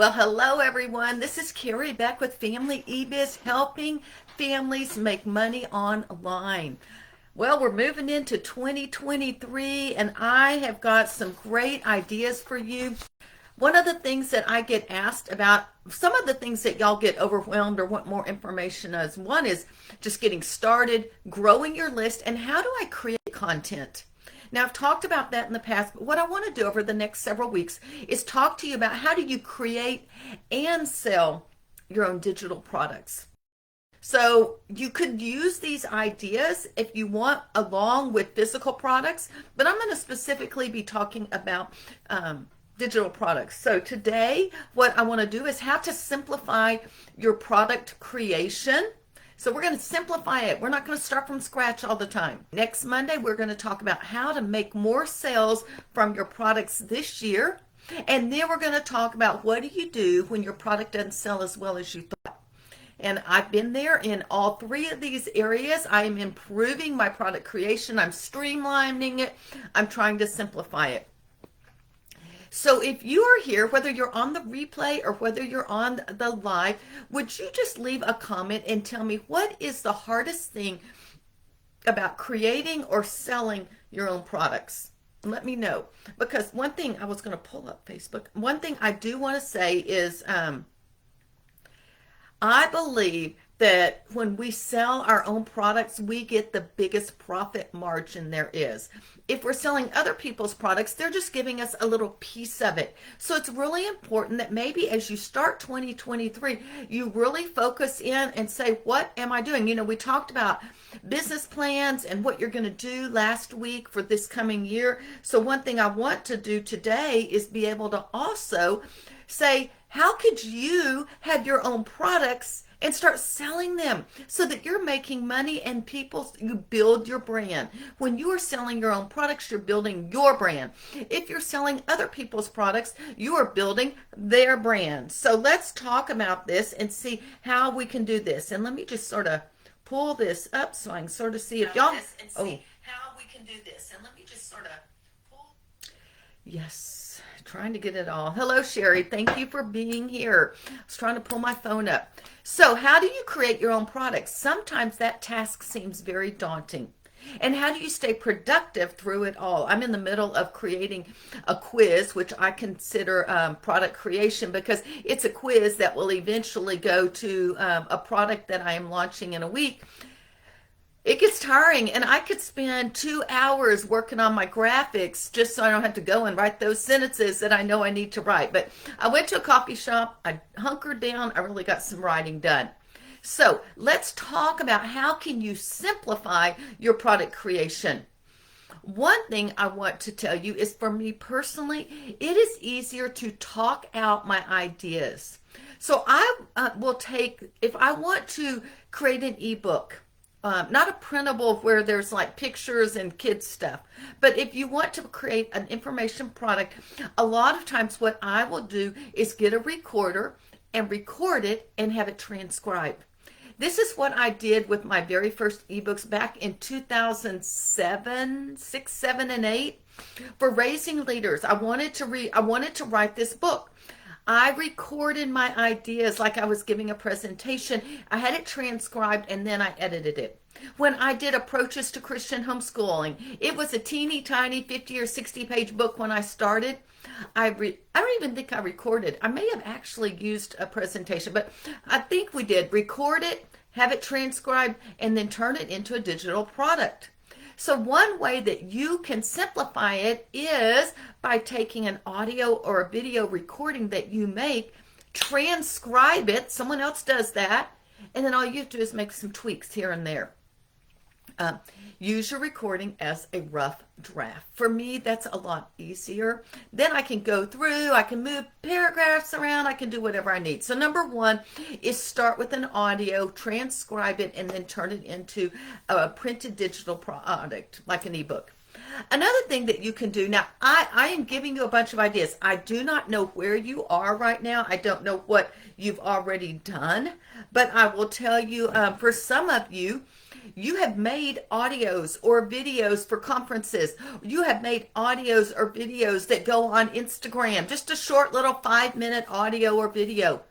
Well, hello everyone. This is Carrie back with Family eBiz, helping families make money online. Well, we're moving into 2023 and I have got some great ideas for you. One of the things that I get asked about, some of the things that y'all get overwhelmed or want more information as, one is just getting started, growing your list, and how do I create content? Now, I've talked about that in the past, but what I want to do over the next several weeks is talk to you about how do you create and sell your own digital products. So you could use these ideas if you want along with physical products, but I'm going to specifically be talking about digital products. So today, what I want to do is how to simplify your product creation. So we're going to simplify it. We're not going to start from scratch all the time. Next Monday, we're going to talk about how to make more sales from your products this year. And then we're going to talk about what do you do when your product doesn't sell as well as you thought. And I've been there in all three of these areas. I am improving my product creation. I'm streamlining it. I'm trying to simplify it. So if you are here, whether you're on the replay or whether you're on the live, would you just leave a comment and tell me what is the hardest thing about creating or selling your own products? Let me know. Because one thing, I was going to pull up Facebook. One thing I do want to say is I believe that when we sell our own products, we get the biggest profit margin there is. If we're selling other people's products, they're just giving us a little piece of it. So it's really important that maybe as you start 2023, you really focus in and say, what am I doing? You know, we talked about business plans and what you're going to do last week for this coming year. So one thing I want to do today is be able to also say, how could you have your own products and start selling them so that you're making money and you build your brand. When you are selling your own products, you're building your brand. If you're selling other people's products, you are building their brand. So let's talk about this and see how we can do this. And let me just sort of pull this up so I can sort of see if y'all, how we can do this. And let me just sort of pull. Yes. Trying to get it all. Hello, Sherry. Thank you for being here. I was trying to pull my phone up. So how do you create your own products? Sometimes that task seems very daunting. And how do you stay productive through it all? I'm in the middle of creating a quiz, which I consider product creation because it's a quiz that will eventually go to a product that I am launching in a week. It gets tiring, and I could spend 2 hours working on my graphics just so I don't have to go and write those sentences that I know I need to write. But I went to a coffee shop, I hunkered down, I really got some writing done. So let's talk about how can you simplify your product creation. One thing I want to tell you is for me personally, it is easier to talk out my ideas. So I will take, if I want to create an ebook, not a printable where there's like pictures and kids stuff, but if you want to create an information product, a lot of times what I will do is get a recorder and record it and have it transcribed. This is what I did with my very first ebooks back in 2007, 6, 7, and 8 for Raising Leaders. I wanted to write this book. I recorded my ideas like I was giving a presentation. I had it transcribed and then I edited it. When I did Approaches to Christian Homeschooling, it was a teeny tiny 50 or 60 page book when I started. I don't even think I recorded. I may have actually used a presentation, but I think we did record it, have it transcribed, and then turn it into a digital product. So one way that you can simplify it is by taking an audio or a video recording that you make, transcribe it, someone else does that, and then all you have to do is make some tweaks here and there. Use your recording as a rough draft. For me, that's a lot easier. Then I can go through, I can move paragraphs around, I can do whatever I need. So number one is start with an audio, transcribe it, and then turn it into a printed digital product, like an ebook. Another thing that you can do now, I am giving you a bunch of ideas. I do not know where you are right now. I don't know what you've already done, but I will tell you, for some of you, you have made audios or videos for conferences. You have made audios or videos that go on Instagram, just a short little 5-minute audio or video.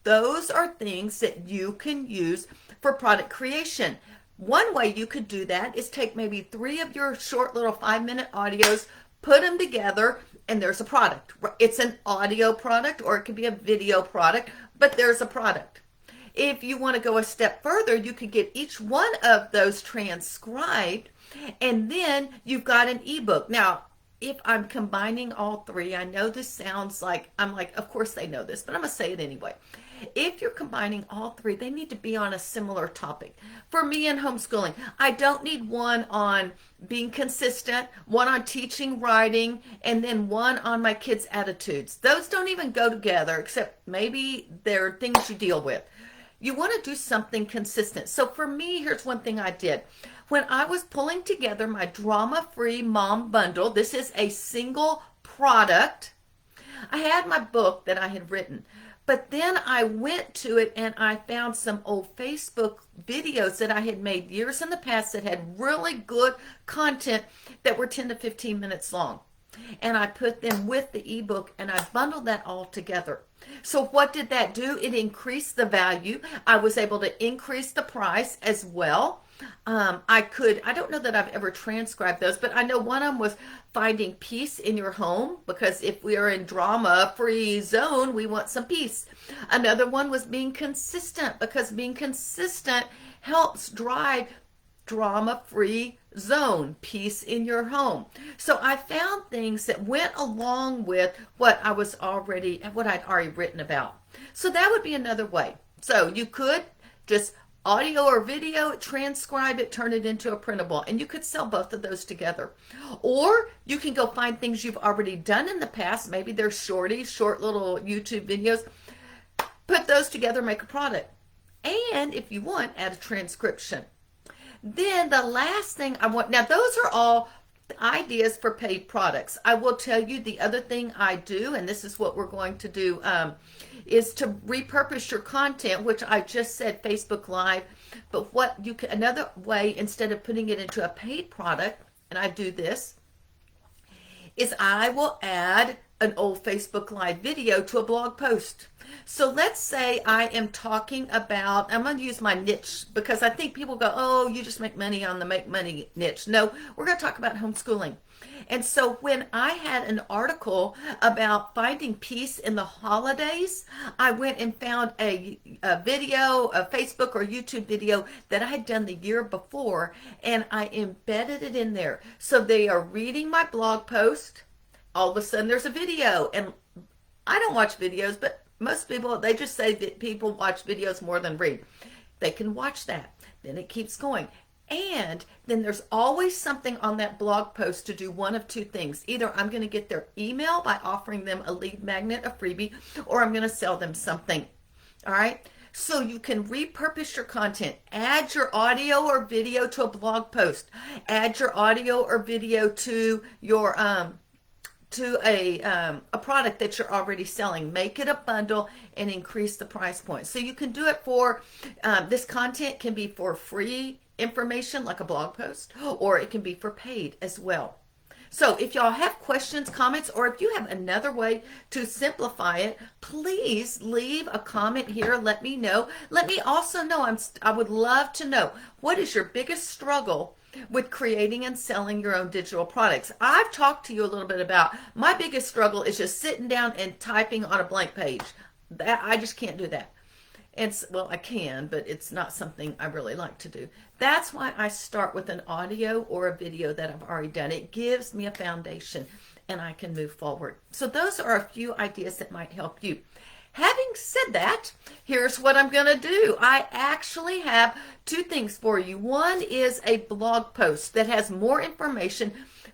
Those are things that you can use for product creation. One way you could do that is take maybe 3 of your short little 5-minute audios, put them together, and there's a product. It's an audio product or it could be a video product, but there's a product. If you want to go a step further, you could get each one of those transcribed, and then you've got an ebook. Now, if I'm combining all 3, I know this sounds like, I'm like, of course they know this, but I'm going to say it anyway. If you're combining all 3, they need to be on a similar topic. For me in homeschooling, I don't need one on being consistent, one on teaching writing, and then one on my kids' attitudes. Those don't even go together, except maybe they're things you deal with. You want to do something consistent. So for me, here's one thing I did. When I was pulling together my drama-free mom bundle, this is a single product. I had my book that I had written, but then I went to it and I found some old Facebook videos that I had made years in the past that had really good content that were 10 to 15 minutes long. And I put them with the ebook and I bundled that all together. So what did that do? It increased the value. I was able to increase the price as well. I don't know that I've ever transcribed those, but I know one of them was finding peace in your home, because if we are in drama-free zone, we want some peace. Another one was being consistent, because being consistent helps drive drama-free zone, peace in your home. So I found things that went along with what I'd already written about. So that would be another way. So you could just audio or video, transcribe it, turn it into a printable, and you could sell both of those together. Or you can go find things you've already done in the past. Maybe they're short little YouTube videos. Put those together, make a product. And if you want, add a transcription. Then the last thing I want, now those are all ideas for paid products. I will tell you the other thing I do, and this is what we're going to do, is to repurpose your content, which I just said Facebook Live. But what you can, another way, instead of putting it into a paid product, and I do this, is I will add an old Facebook Live video to a blog post. So let's say I am talking about, I'm going to use my niche, because I think people go, oh, you just make money on the make money niche. No, we're going to talk about homeschooling. And so when I had an article about finding peace in the holidays, I went and found a video, a Facebook or YouTube video that I had done the year before, and I embedded it in there. So they are reading my blog post. All of a sudden there's a video, and I don't watch videos, but most people, they just say that people watch videos more than read. They can watch that. Then it keeps going. And then there's always something on that blog post to do one of 2 things. Either I'm going to get their email by offering them a lead magnet, a freebie, or I'm going to sell them something. All right. So you can repurpose your content. Add your audio or video to a blog post. Add your audio or video to your a product that you're already selling. Make it a bundle and increase the price point. So you can do it for, this content can be for free information like a blog post, or it can be for paid as well. So if y'all have questions, comments, or if you have another way to simplify it, please leave a comment here. Let me know. Let me also know, I would love to know, what is your biggest struggle with creating and selling your own digital products? I've talked to you a little bit about my biggest struggle is just sitting down and typing on a blank page. That I just can't do that. And well, I can, but it's not something I really like to do. That's why I start with an audio or a video that I've already done. It gives me a foundation and I can move forward. So those are a few ideas that might help you. Having said that, here's what I'm going to do. I actually have 2 things for you. One is a blog post that has more information,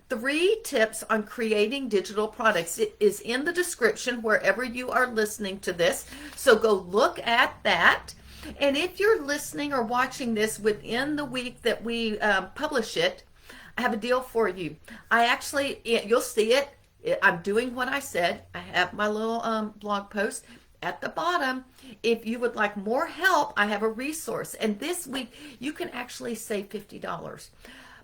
3 tips on creating digital products. It is in the description wherever you are listening to this. So go look at that. And if you're listening or watching this within the week that we publish it, I have a deal for you. I actually, you'll see it. I'm doing what I said. I have my little blog post at the bottom. If you would like more help, I have a resource. And this week, you can actually save $50.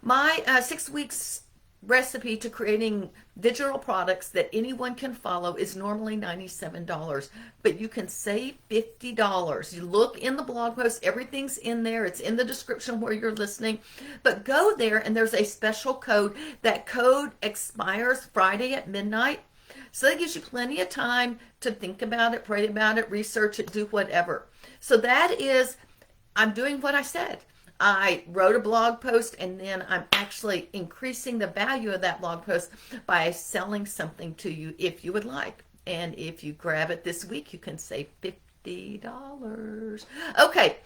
My 6 weeks recipe to creating digital products that anyone can follow is normally $97, but you can save $50. You look in the blog post, everything's in there. It's in the description where you're listening, but go there and there's a special code. That code expires Friday at midnight. So that gives you plenty of time to think about it, pray about it, research it, do whatever. So that is, I'm doing what I said. I wrote a blog post and then I'm actually increasing the value of that blog post by selling something to you if you would like. And if you grab it this week, you can save $50. Okay,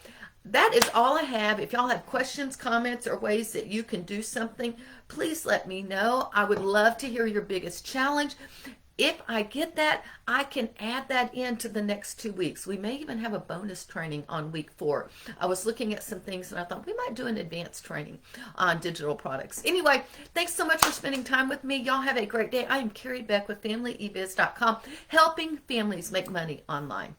that is all I have. If y'all have questions, comments, or ways that you can do something, please let me know. I would love to hear your biggest challenge. If I get that, I can add that into the next 2 weeks. We may even have a bonus training on week 4. I was looking at some things and I thought we might do an advanced training on digital products. Anyway, thanks so much for spending time with me. Y'all have a great day. I am Carrie Beck with FamilyEbiz.com, helping families make money online.